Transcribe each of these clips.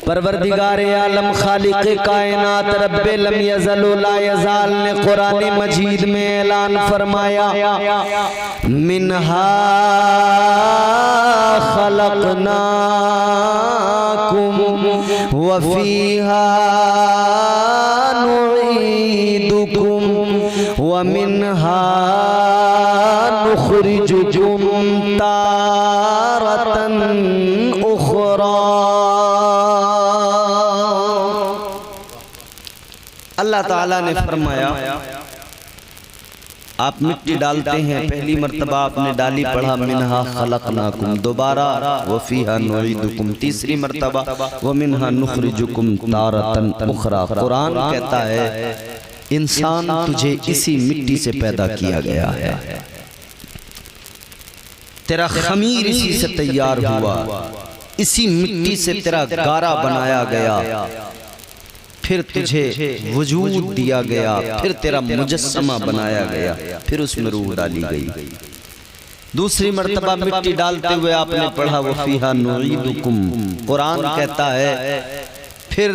परवरदिगार आलम खालिक कायनात रब्बे लम यज़ल ला यज़ाल ने कुरान मजीद में ऐलान फरमाया, मिनहा खलक़नाकुम व फीहा नुईदुकुम व मिनहा नुखरिजुकुम तारतन उखरा। अल्लाह ताला ने फरमाया, आप मिट्टी डालते हैं, पहली मर्तबा आपने डाली, पढ़ा मिनहा खलक़नाकुम, दोबारा वफ़ीहा नुईदुकुम, तीसरी मर्तबा व मिनहा नुखरिजुकुम तारतन उखरा। कुरान कहता है इंसान तुझे इसी मिट्टी से पैदा किया गया है, तेरा खमीर इसी से तैयार हुआ, इसी मिट्टी से तेरा गारा बनाया गया, फिर तुझे वजूद दिया गया, फिर तेरा मुजस्समा बनाया गया, फिर उसमें रूह डाली गई। दूसरी मर्तबा मिट्टी डालते हुए आपने पढ़ा वफ़ीहा नुईदुकुम। कुरान कहता है फिर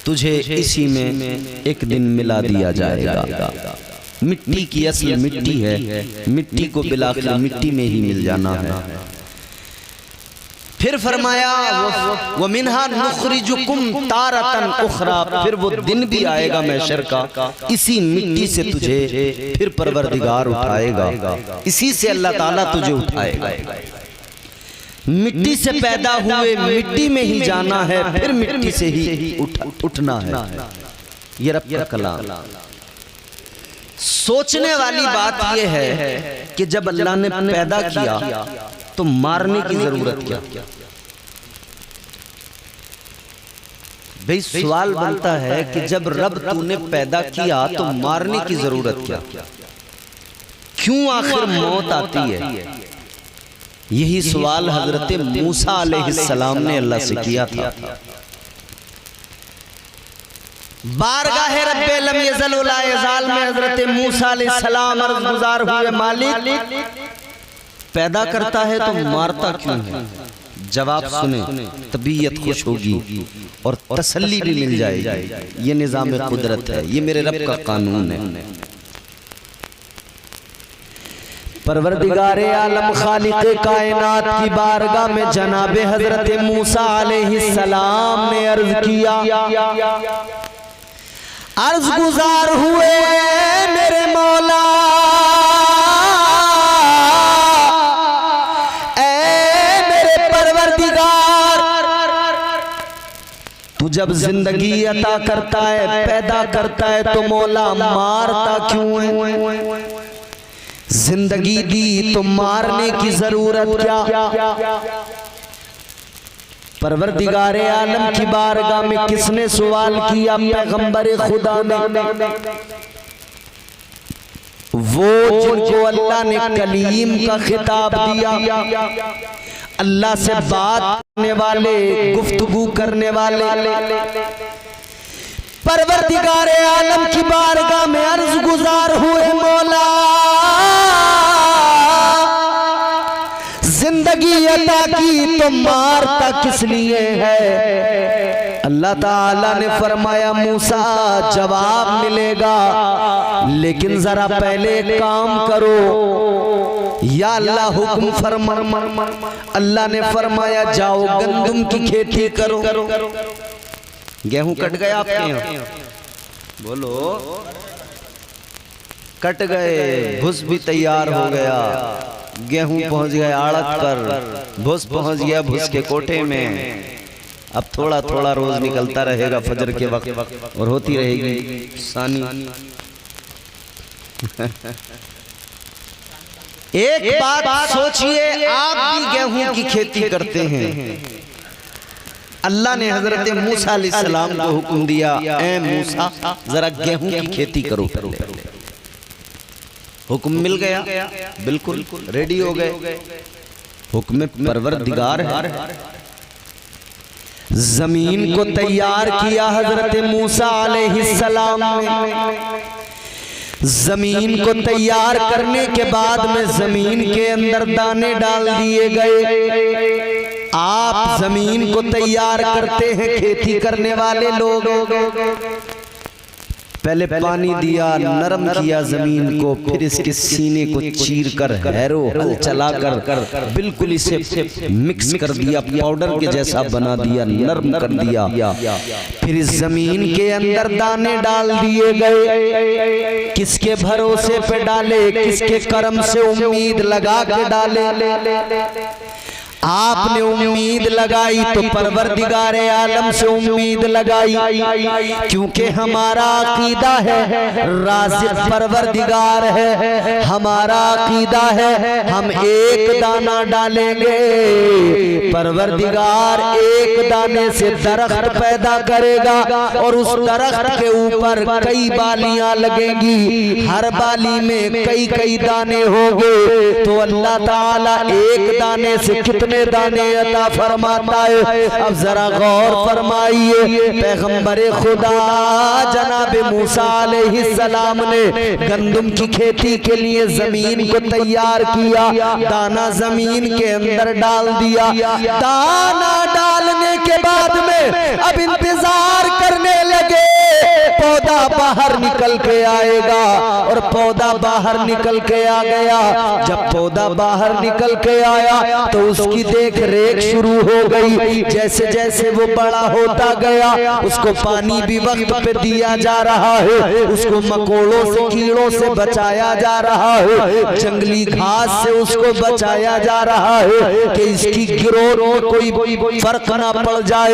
तुझे इसी में एक दिन मिला दिया जाएगा। मिट्टी की असल मिट्टी है, मिट्टी को बिलाखिर मिट्टी में ही मिल जाना है। फिर फरमाया वो मिनहा नुखरिजुकुम तारतन उखरा, फिर वो दिन भी आएगा महशर का, इसी मिट्टी से तुझे फिर परवरदिगार उठाएगा, इसी से अल्लाह ताला तुझे उठाएगा। मिट्टी से पैदा हुए मिट्टी में ही जाना है, फिर मिट्टी से ही उठना है। ये रब का कलाम। सोचने वाली बात यह है कि जब अल्लाह ने पैदा किया तो मारने की जरूरत क्या? भाई सवाल बनता है कि जब रब तूने पैदा किया तो मारने की जरूरत क्या? क्यों आखिर मौत आती है? यही सवाल हजरत मूसा अलैहिस्सलाम ने अल्लाह से किया था। बारगाह रब्बे लम यज़ल ला यज़ाल में हजरत मूसा अलैहिस्सलाम अर्ज़ गुज़ार हुए, मालिक पैदा करता है तो मारता क्यों है? जवाब सुने, तबीयत खुश होगी और तसल्ली भी मिल जाएगी। ये निज़ाम कुदरत है, ये मेरे रब का कानून है। परवरदिगार आलम खालिक कायनात की बारगाह में जनाबे हजरत मूसा अलैहिस्सलाम ने अर्ज किया, अर्ज गुजार हुए मेरे मौला, ऐ मेरे परवरदिगार, तू जब जिंदगी अता करता है, पैदा करता है तो मौला मारता क्यों है? जिंदगी दी तो मारने की जरूरत क्या? परवरदिगारे आलम की बारगाह में किसने सवाल किया? पैगंबर खुदा ने, वो जिनको अल्लाह ने कलीम का खिताब दिया, अल्लाह से बात करने वाले, गुफ्तगू करने वाले। परवरदिगारे आलम की बारगाह में अर्ज गुजार हुए, मौला जिंदगी अता की तो मारता किस लिए है? अल्लाह ताला ने फरमाया, मूसा जवाब मिलेगा, लेकिन जरा पहले काम करो। या अल्लाह हुक्म फरमा। अल्लाह ने फरमाया, जाओ गंदम की खेती करो। गेहूं कट गया आपके यहाँ? बोलो, कट गए, भुस भी तैयार हो गया, गेहूं पहुंच गया आड़त पर, भुस पहुंच गया भुस के कोठे में। अब थोड़ा थोड़ा रोज निकलता रहेगा फजर के वक्त और होती रहेगी सानी। एक बात सोचिए, आप भी गेहूं की खेती करते हैं। अल्लाह ने हजरत मूसा अलैहिस्सलाम को हुक्म दिया, ऐ मूसा जरा गेहूं की खेती करो। हुक्म मिल गया, बिल्कुल रेडी हो गए। हुक्म परवरदिगार है। जमीन को तैयार किया हजरत मूसा अलैहिस्सलाम ने। जमीन को तैयार करने के बाद में जमीन के अंदर दाने डाल दिए गए। आप जमीन को तैयार करते हैं खेती करने वाले लोग, पहले पानी दिया, नरम किया जमीन को, फिर इसके सीने को चीर कर हैरो हल चलाकर बिल्कुल इसे मिक्स कर दिया, पाउडर के जैसा बना दिया, नरम कर दिया। फिर इस जमीन के अंदर दाने डाल दिए गए। किसके भरोसे पे डाले? किसके कर्म से उम्मीद लगा के डाले? आपने उम्मीद लगाई तो परवरदिगारे आलम से उम्मीद लगाई, क्योंकि हमारा अकीदा है राज़िक़ परवरदिगार है। हमारा अकीदा है हम एक दाना डालेंगे, परवरदिगार एक दाने से दरख्त पैदा करेगा और उस दरख्त के ऊपर कई बालियां लगेंगी, हर बाली में कई कई दाने होंगे। तो अल्लाह ताला एक दाने से कितने दाने अता फरमाता है? अब जरा गौर फरमाइए, पैगंबरे खुदा जनाब मूसा अलैहिस्सलाम ने गंदम की खेती के लिए जमीन को तैयार किया, दाना जमीन के अंदर डाल दिया। दाना डालने के बाद में अब इंतजार करने लगे, पौधा बाहर निकल के आएगा, और पौधा बाहर निकल के आ गया। जब पौधा बाहर निकल के आया तो उसकी देख रेख शुरू हो गई। जैसे जैसे वो बड़ा होता गया, उसको पानी भी वक्त पे दिया जा रहा है, उसको मकोड़ों से कीड़ों से बचाया जा रहा है, जंगली घास से उसको बचाया जा रहा है कि इसकी ग्रोथ में कोई फर्क ना पड़ जाए।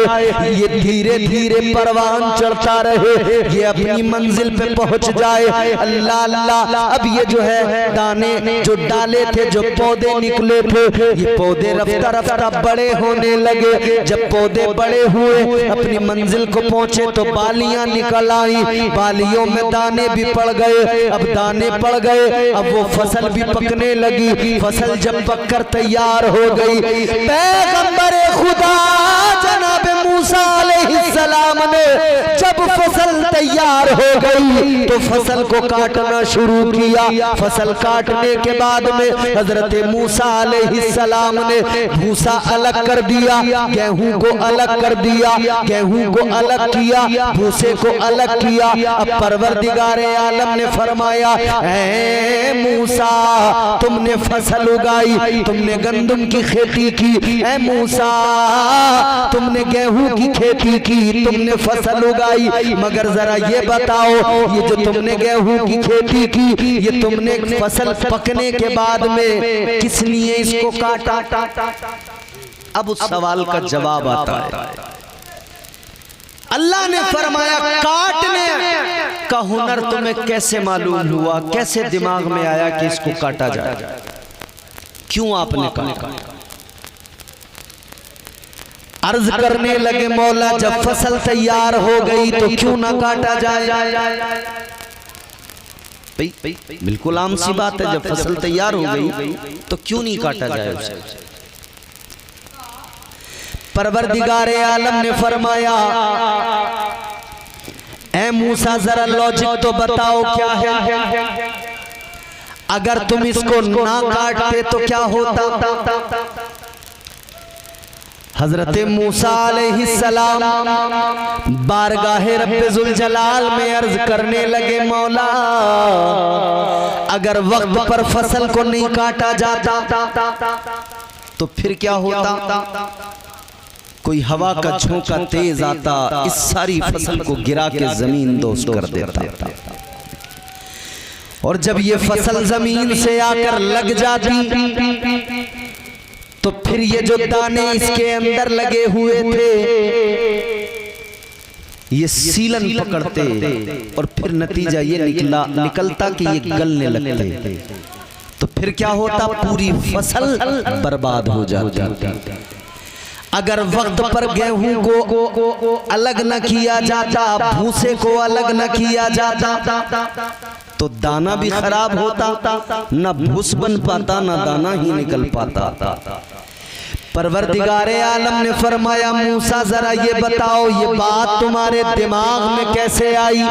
ये धीरे धीरे परवान चढ़ता रहे, ये अपनी मंजिल पे पहुंच जाए। अल्लाह अल्लाह। अब ये जो है दाने जो डाले थे, जो पौधे निकले थे, ये पौधे रफ्ता रफ्ता बड़े होने लगे। जब पौधे बड़े हुए, अपनी मंजिल को पहुंचे तो बालियां निकल आई, बालियों में दाने भी पड़ गए। अब दाने पड़ गए, अब वो फसल भी पकने लगी। फसल जब पककर तैयार हो गई, पैगंबरे खुदा जनाब मूसा अलैहिस्सलाम ने जब फसल तैयार हो गई तो फसल को काटना शुरू किया। फसल काटने के बाद में हजरत मूसा अलैहिस्सलाम ने भूसा अलग कर दिया, गेहूं को अलग कर दिया, गेहूं को अलग किया, भूसे को अलग किया। अब परवरदिगारे आलम ने फरमाया, ऐ मूसा तुमने फसल उगाई, तुमने गंदम की खेती की, ऐ मूसा तुमने गेहूं की खेती की, तुमने फसल उगाई, मगर जरा ये बताओ, ये जो तुमने गेहूं की खेती की, ये तुमने फसल पकने के बाद में किस लिए इसको काटा? अब उस सवाल का जवाब आता है। अल्लाह ने फरमाया, काटने का हुनर तुम्हें कैसे मालूम हुआ, कैसे दिमाग में आया कि इसको काटा जाए? क्यों आपने काटा? अर्ज करने लगे, मौला जब फसल तैयार हो गई तो क्यों ना काटा जाए? बिल्कुल आम सी बात है, जब फसल तैयार हो गई तो क्यों नहीं काटा जाए उसे? परवरदिगारे आलम ने फरमाया, ऐ मूसा जरा लॉजिक तो बताओ क्या है? अगर तुम इसको ना काटते तो क्या होता? हजरत मूसा अलैहिस्सलाम बारगाहे रब्बे जुल जलाल में अर्ज करने लगे, मौला अगर वक्त पर फसल को नहीं काटा जाता तो फिर क्या होता? कोई हवा का झोंका तेज आता, इस सारी फसल को गिरा के जमीन दोस्त कर देता। और जब ये फसल जमीन से आकर लग जाती तो फिर ये जो दाने इसके अंदर लगे हुए थे ये सीलन पकड़ते और फिर नतीजा ये निकलता कि ये गलने लगते। तो फिर क्या होता? पूरी फसल बर्बाद हो जाती। अगर वक्त पर गेहूं को अलग न किया जाता, भूसे को अलग न किया जाता तो दाना भी खराब होता, न भूस बन पाता, न दाना ही निकल पाता। परवरदिगारे आलम ने फरमाया मूसा जरा ये बताओ ये बात तुम्हारे दिमाग में कैसे आई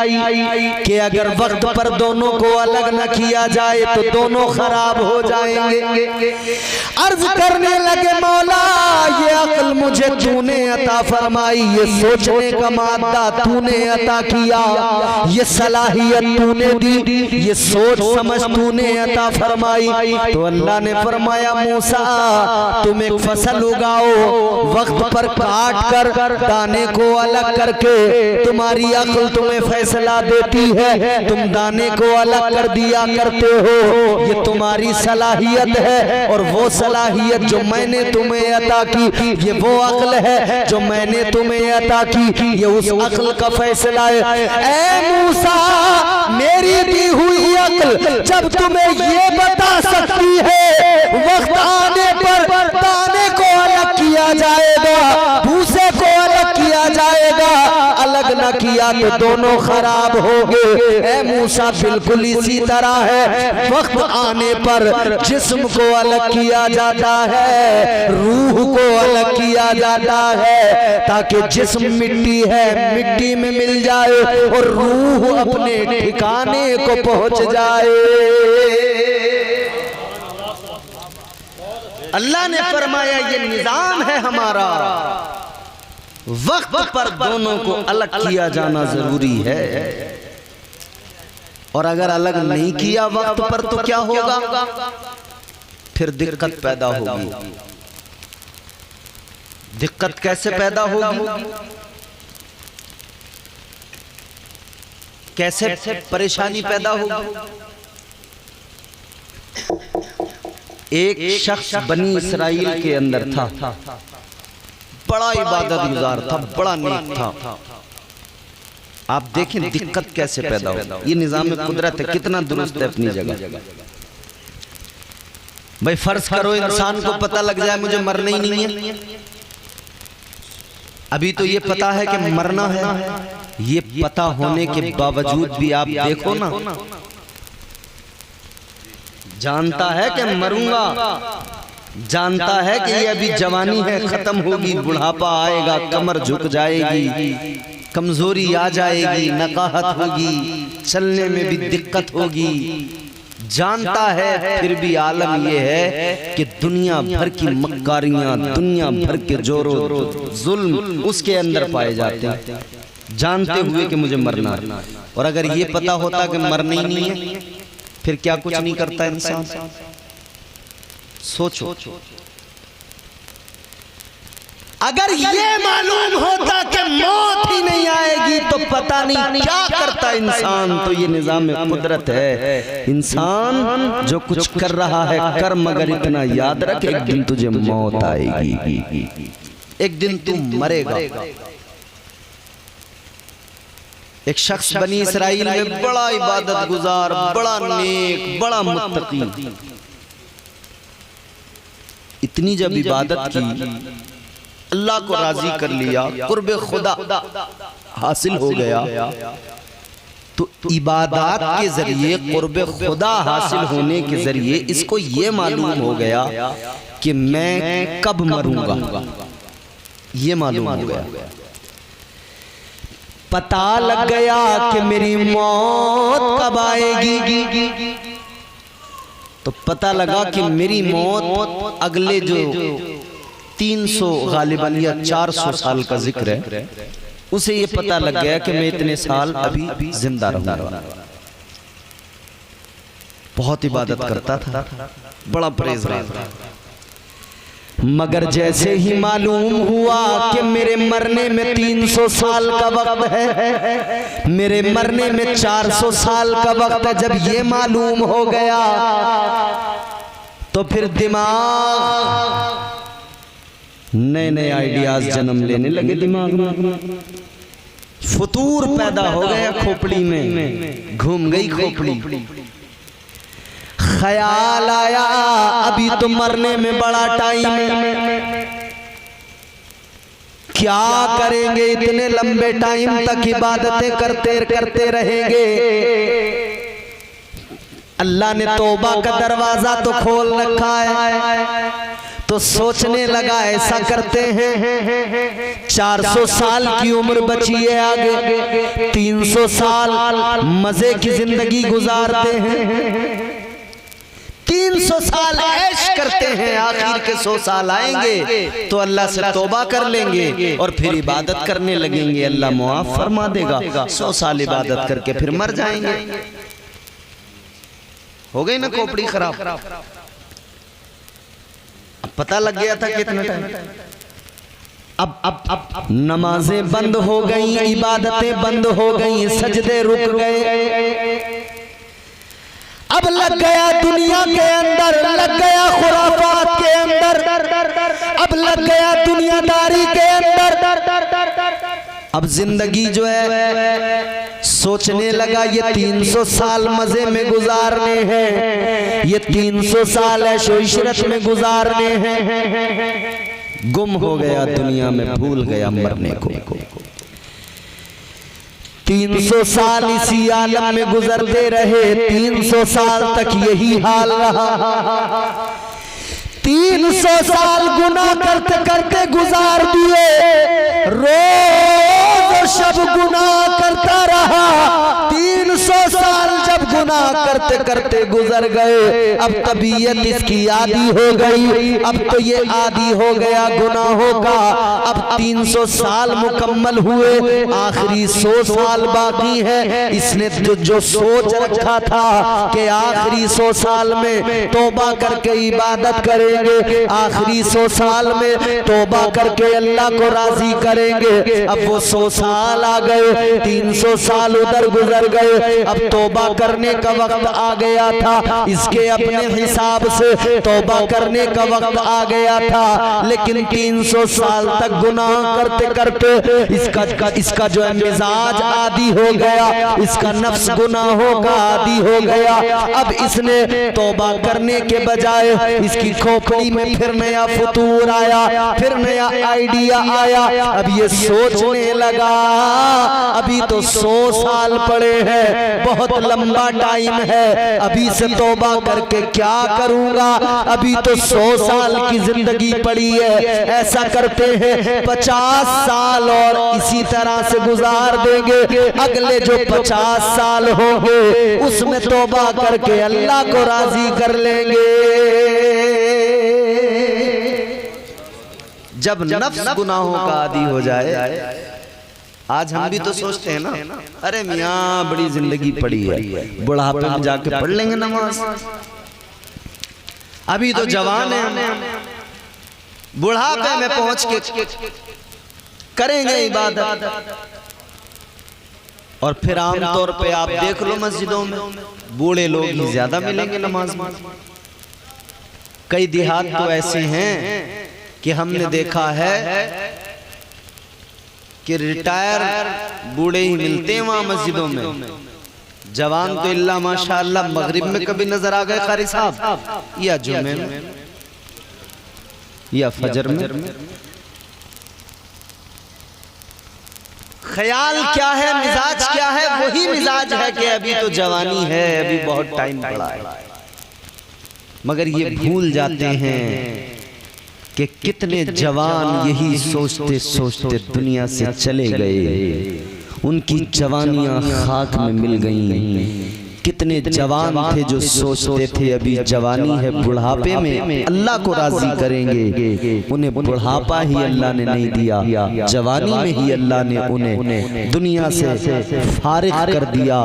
कि अगर वक्त पर दोनों को अलग न किया जाए तो दोनों खराब हो जाएंगे। अर्ज करने लगे मौला ये अक्ल मुझे तूने अता फरमाई, ये सोचने का मादा तूने अता किया, ये सलाहियत तूने दी, ये सोच समझ तूने अता फरमाई। तो अल्लाह ने फरमाया मूसा तुम एक फसल उगाओ, वक्त पर काट कर दाने को अलग करके तुम्हारी अक्ल तुम्हें फैसला देती है, तुम दाने को अलग कर दिया करते हो, ये तुम्हारी सलाहियत है। और वो सलाहियत जो मैंने तुम्हें अता की ये वो अक्ल है जो मैंने तुम्हें अता की, ये उस अक्ल का फैसला है। ऐ मूसा मेरी दी हुई अक्ल जब तुम्हें ये बता सकती है वक्त आने पर दाने को अलग किया जाएगा, भूसे को अलग किया जाएगा, अलग न किया तो दोनों खराब होंगे। ऐ मूसा बिल्कुल इसी तरह है, वक्त आने पर जिस्म को अलग किया जाता है, रूह को अलग किया जाता है, ताकि जिस्म मिट्टी है मिट्टी में मिल जाए और रूह अपने ठिकाने को पहुंच जाए। अल्लाह ने फरमाया ये निजाम है हमारा, वक्त पर दोनों को अलग किया जाना जरूरी है। और अगर अलग नहीं किया वक्त पर तो क्या होगा, फिर दिक्कत पैदा होगी। दिक्कत कैसे पैदा होगी, कैसे परेशानी पैदा होगी। एक शख्स बनी इसराइल के अंदर था, बड़ा इबादत गुजार था, बड़ा नेक था। आप देखें दिक्कत कैसे पैदा हो। ये निजाम कुदरत है, कितना दुरुस्त है अपनी जगह। भाई फर्ज करो इंसान को पता लग जाए मुझे मरना ही नहीं है, अभी तो ये पता है कि मरना है, ये पता होने के बावजूद भी आप देखो ना, जानता है कि मरूंगा, जानता है कि ये अभी जवानी है खत्म होगी, बुढ़ापा आएगा, कमर झुक जाएगी, कमजोरी आ जाएगी, नकाहत होगी, चलने में भी दिक्कत होगी, जानता है, फिर भी आलम ये है कि दुनिया भर की मक्कारियां, दुनिया भर के जोरो जुल्म उसके अंदर पाए जाते हैं, जानते हुए कि मुझे मरना है। और अगर ये पता होता कि मरना ही नहीं है फिर क्या कुछ नहीं करता इंसान। सोचो, अगर ये मालूम होता कि मौत ही नहीं आएगी तो पता नहीं क्या करता इंसान। तो ये निजाम कुदरत है, इंसान जो कुछ कर रहा है कर, मगर इतना याद रख एक दिन तुझे मौत आएगी, एक दिन तू मरेगा। एक शख्स बनी इसराइल में बड़ा इबादत गुजार, बड़ा नेक, बड़ा मुत्तकी, इतनी जब इबादत की अल्लाह को राजी कर लिया, कुर्बे खुदा हासिल हो गया, तो इबादत के जरिए कुर्बे खुदा हासिल होने के जरिए इसको ये मालूम हो गया कि मैं कब मरूंगा, ये मालूम हो गया। पता लग गया कि मेरी मौत कब आएगी, तो पता लगा कि मेरी मौत अगले जो 300 गालिबन या 400 साल का जिक्र है, उसे ये पता लग गया कि मैं इतने साल अभी जिंदा रहूंगा। बहुत इबादत करता था, बड़ा परहेजगार था, मगर जैसे ही मालूम हुआ कि मेरे मरने में 300 साल का वक्त है, मेरे मरने में 400 साल का वक्त है, जब ये मालूम हो गया तो फिर दिमाग नए नए आइडियाज जन्म लेने लगे, दिमाग में फतूर पैदा हो गया, खोपड़ी में घूम गई खोपड़ी। ख्याल आया अभी तो मरने में बड़ा टाइम है, क्या करेंगे, इतने लंबे टाइम तक इबादतें करते करते रहेंगे। अल्लाह ने तौबा का दरवाजा तो खोल रखा है, तो तो सोचने लगा ऐसा करते हैं 400 साल की उम्र बची है आगे, 300 साल मजे की जिंदगी गुजारते हैं, 300 साल ऐश करते हैं, आखिर के 100 साल आएंगे तो अल्लाह से तौबा कर लेंगे और फिर इबादत करने लगेंगे, अल्लाह मुआफ फरमा देगा। 100 साल इबादत करके फिर मर जाएंगे। हो गई ना खोपड़ी खराब। अब पता लग गया था कितना टाइम। अब नमाजें बंद हो गई, इबादतें बंद हो गई, सजदे रुक गए। अब लग गया दुनिया के अंदर, लग गया खुराफात के अंदर, अब लग गया दुनियादारी के अंदर। अब जिंदगी जो है सोचने लगा ये 300 साल मजे में गुजारने हैं, ये 300 साल ऐशो इशरत में गुजारने हैं। गुम हो गया दुनिया में, भूल गया मरने को। 300 साल इसी आलम में गुजरते रहे, 300 साल तक यही हाल रहा। 300 साल गुनाह करते करते गुजार दिए, रोज शब गुनाह करता रहा। 300 साल जब गुनाह करते करते गुजर गए, अब तबीयत इसकी आदी हो गई, अब तो ये आदी हो गया गुनाहों का। अब 300 साल मुकम्मल हुए, आखिरी 100 साल बाकी है। इसने जो सोच रखा था कि आखिरी 100 साल में तौबा करके इबादत करेंगे, आखिरी 100 साल में तौबा करके अल्लाह को राजी करेंगे, अब वो 100 साल आ गए, 300 साल उधर गुजर गए। अब तौबा करने का वक्त आ गया था, इसके अपने हिसाब से तौबा करने का वक्त आ गया था, लेकिन 300 साल तक गुनाह करते करते इसका जो है मिजाज आदी हो गया, इसका नफ्स गुनाहों का आदी हो गया। अब इसने तौबा करने के बजाय इसकी खोपड़ी में फिर नया फतूर आया, फिर नया आइडिया आया। अब ये सोचने लगा अभी तो 100 साल पड़े हैं, बहुत लंबा टाइम है, अभी से तौबा करके क्या करूंगा, अभी तो 100 साल की जिंदगी पड़ी है। ऐसा करते हैं 50 साल और इसी तरह से गुजार देंगे, अगले जो 50 साल होंगे उसमें तौबा करके अल्लाह को राजी कर लेंगे। जब नफ्स गुनाहों का आदी हो जाए, आज हम भी तो सोचते हैं ना, अरे मियाँ बड़ी जिंदगी पड़ी है, बुढ़ापे में जाके पढ़ लेंगे नमाज, अभी तो जवान है, बुढ़ापे में पहुंच के करेंगे इबादत। और फिर आमतौर पे आप देख लो मस्जिदों में बूढ़े लोग ही ज्यादा मिलेंगे नमाज में। कई देहात तो ऐसे हैं कि हमने देखा है कि रिटायर बूढ़े ही मिलते हैं वहां मस्जिदों में, जवान तो इल्ला माशाअल्लाह मगरिब में कभी नजर आ गए कारी साहब, या जुम्मे में या फजर में। ख्याल क्या है, मिजाज क्या है, वही मिजाज है कि अभी तो जवानी है, अभी बहुत टाइम पड़ा है। मगर ये भूल जाते हैं कि कितने जवान यही सोचते सोचते दुनिया से चले गए, उनकी जवानियां खाक में मिल गईं। कितने जवान थे जो सोचते थे अभी जवानी है, बुढ़ापे में अल्लाह को राजी करेंगे, उन्हें बुढ़ापा ही अल्लाह ने नहीं दिया, जवानी में ही अल्लाह ने उन्हें दुनिया से फारिग कर दिया,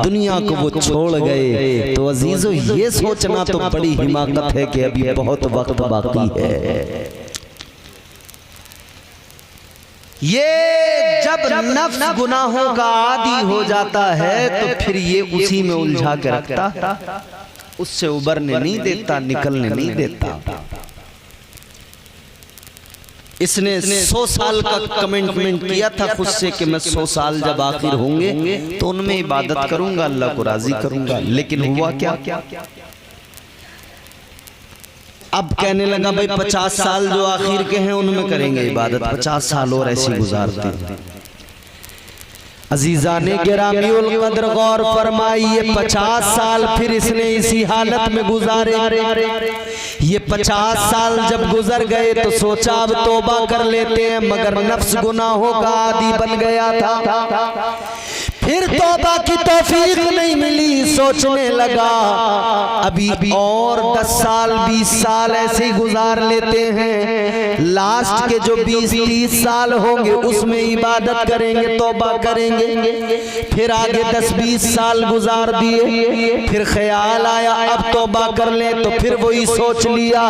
दुनिया को वो छोड़ गए। तो अजीजों ये सोचना तो बड़ी हिमाकत है कि अभी बहुत वक्त बाकी है। ये जब नफ्स गुनाहों का आदी हो जाता है तो फिर ये उसी में उलझा के रखता, उससे उबरने नहीं देता, निकलने नहीं देता। इसने 100 साल का कमिटमेंट किया था खुद से कि मैं 100 साल जब आखिर होंगे तो उनमें इबादत करूंगा, अल्लाह को राजी करूंगा। लेकिन हुआ क्या? अब कहने लगा भाई 50 साल जो आखिर के हैं उनमें करेंगे इबादत, 50 साल और ऐसे गुजारते हैं। अजीजा ने गिरामीउल कद्र गौर फरमाइए 50 साल फिर इसने इसी हालत में गुजारे। ये 50 साल जब गुजर गए तो सोचा अब तौबा कर लेते हैं, मगर नफ्स गुनाहों का आदी बन गया था। फिर तौबा की तौफीक नहीं मिली, सोचने लगा अभी और 10 साल 20 साल ऐसे ही गुजार लेते हैं, लास्ट के जो 20-30 साल होंगे उसमें इबादत करेंगे, तौबा करेंगे। फिर आगे 10-20 साल गुजार दिए, फिर ख्याल आया अब तौबा कर ले, तो फिर वही सोच लिया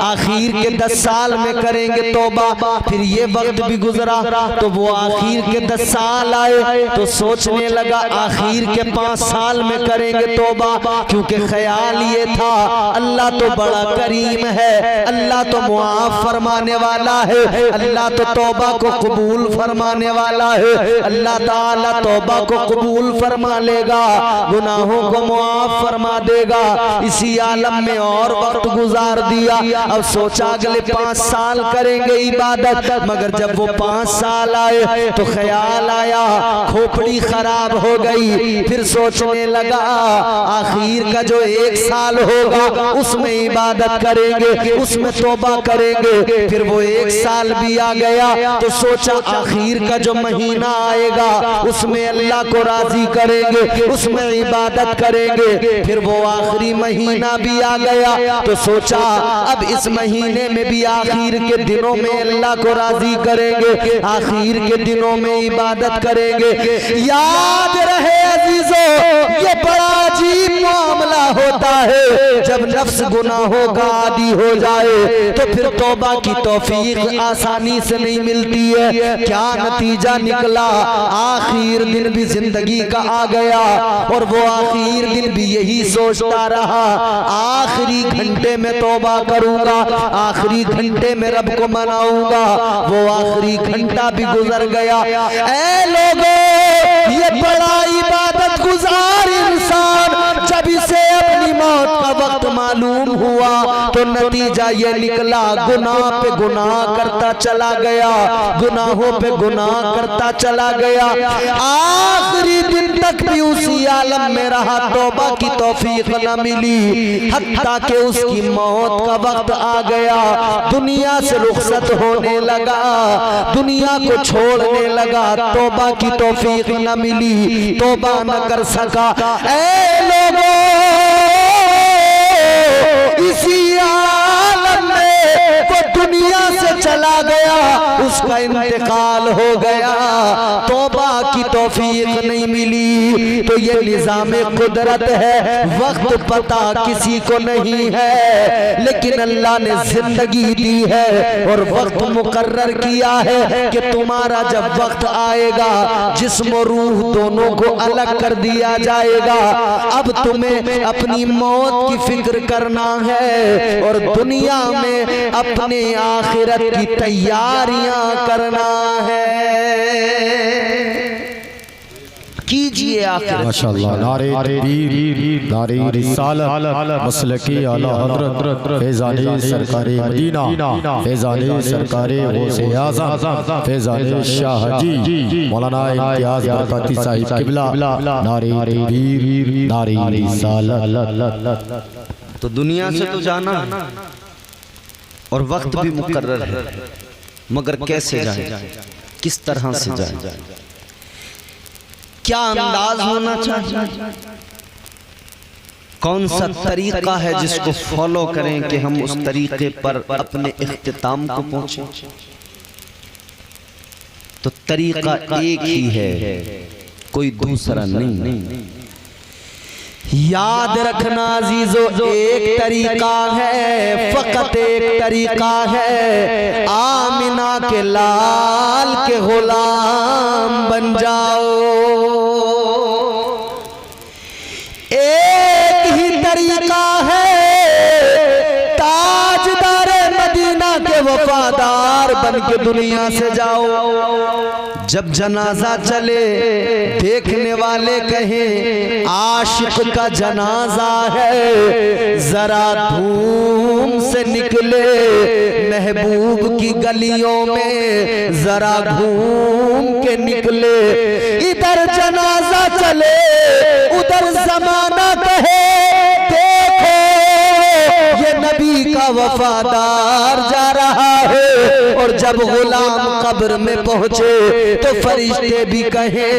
आखिर के 10 साल में करेंगे तौबा। फिर ये वक्त भी गुजरा तो वो आखिर के 10 साल आए तो सोचने लगा आखिर के 5 साल में करेंगे तौबा, क्योंकि ख्याल ये था अल्लाह तो बड़ा करीम है, अल्लाह तो मुआफ फरमाने वाला है, अल्लाह तो तौबा को कबूल फरमाने वाला है, अल्लाह ताला तौबा को कबूल फरमा लेगा, गुनाहों को मुआफ फरमा देगा। इसी आलम में और वक्त गुजार दिया। अब सोचा अगले 5 साल करेंगे इबादत, मगर जब वो 5 साल आए तो ख्याल आया खोपड़ी खराब हो गई। फिर सोचने लगा आखिर का जो 1 साल होगा उसमें इबादत करेंगे, उसमें तौबा करेंगे। फिर वो 1 साल भी आ गया तो सोचा आखिर का जो महीना आएगा उसमें अल्लाह को राजी करेंगे, उसमें इबादत करेंगे। फिर वो आखिरी महीना भी आ गया तो सोचा अब इस महीने में भी आखिर के दिनों में अल्लाह को राजी करेंगे, आखिर के दिनों में इबादत करेंगे। याद रहे अजीजों, ये बड़ा अजीब मामला होता है जब नफ्स गुनाहों का आदी हो जाए तो फिर तौबा की तौफीक आसानी से नहीं मिलती है। क्या नतीजा निकला, आखिर दिन भी जिंदगी का आ गया और वो आखिर दिन भी यही सोचता रहा आखिरी घंटे में तौबा करूंगा, आखिरी घंटे में रब को मनाऊंगा। वो आखिरी घंटा भी गुजर गया। ऐ लोगों, ये बड़ा इबादत गुजार इंसान जब इसे अपनी मौत का वक्त मालूम हुआ तो नतीजा ये निकला गुनाह पे गुनाह करता चला गया, गुनाहों पे गुनाह करता चला गया। आखिरी दिन तक भी उसी आलम में रहा, तौबा की तौफीक न मिली, हत्ता के उसकी मौत का वक्त आ गया। दुनिया से रुखसत होने लगा, दुनिया को छोड़ने लगा, तौबा की तौफीक न मिली, तौबा न कर सका। ऐ लोगों, इसी आलम में वो दुनिया से चला गया, उसका इंतकाल हो गया, तौबा की तौफीक नहीं मिली। तो ये निज़ामे कुदरत है, वक्त पता किसी को नहीं है, लेकिन अल्लाह ने जिंदगी दी है और वक्त मुकर्रर किया है कि तुम्हारा जब वक्त आएगा जिस्म और रूह दोनों को अलग कर दिया जाएगा। अब तुम्हें अपनी मौत की फिक्र करना है और दुनिया में अपने आखिरत की तैयारियां करना है। कीजिए आखिरत। माशाअल्लाह, नारे तकबीर, नारे रिसालत, मसलकी आला हज़रत फैज़ान सरकारे मदीना, फैज़ान सरकारे गौसे आज़म, फैज़ान शाह जी मौलाना इम्तियाज़ बरकती साहिब किबला, नारे तकबीर, नारे रिसालत। तो दुनिया से तो जाना और वक्त भी मुकर्रर है, मगर कैसे जाए, किस तरह से जाए, क्या अंदाज होना चाहिए, कौन सा तरीका है जिसको फॉलो करें कि हम उस तरीके पर अपने इख्तिताम को पहुंचे। तो तरीका एक ही है, कोई दूसरा नहीं। याद रखना अजीजों, एक तरीका है, फकत एक तरीका है, आमिना के लाल के गुलाम बन जाओ। एक ही तरीका है, ताजदार मदीना के वफादार बन के दुनिया से जाओ। जब जनाजा चले देखने वाले कहें आशिक का जनाजा है, जरा धूम से निकले महबूब की गलियों में जरा घूम के निकले। इधर जनाजा चले उधर जमाना कहे देखो ये नबी का वफादार जा रहा है। और जब गुलाम कब्र में पहुंचे तो फरिश्ते भी कहे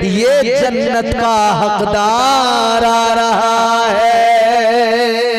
ये जन्नत का हकदार आ रहा है।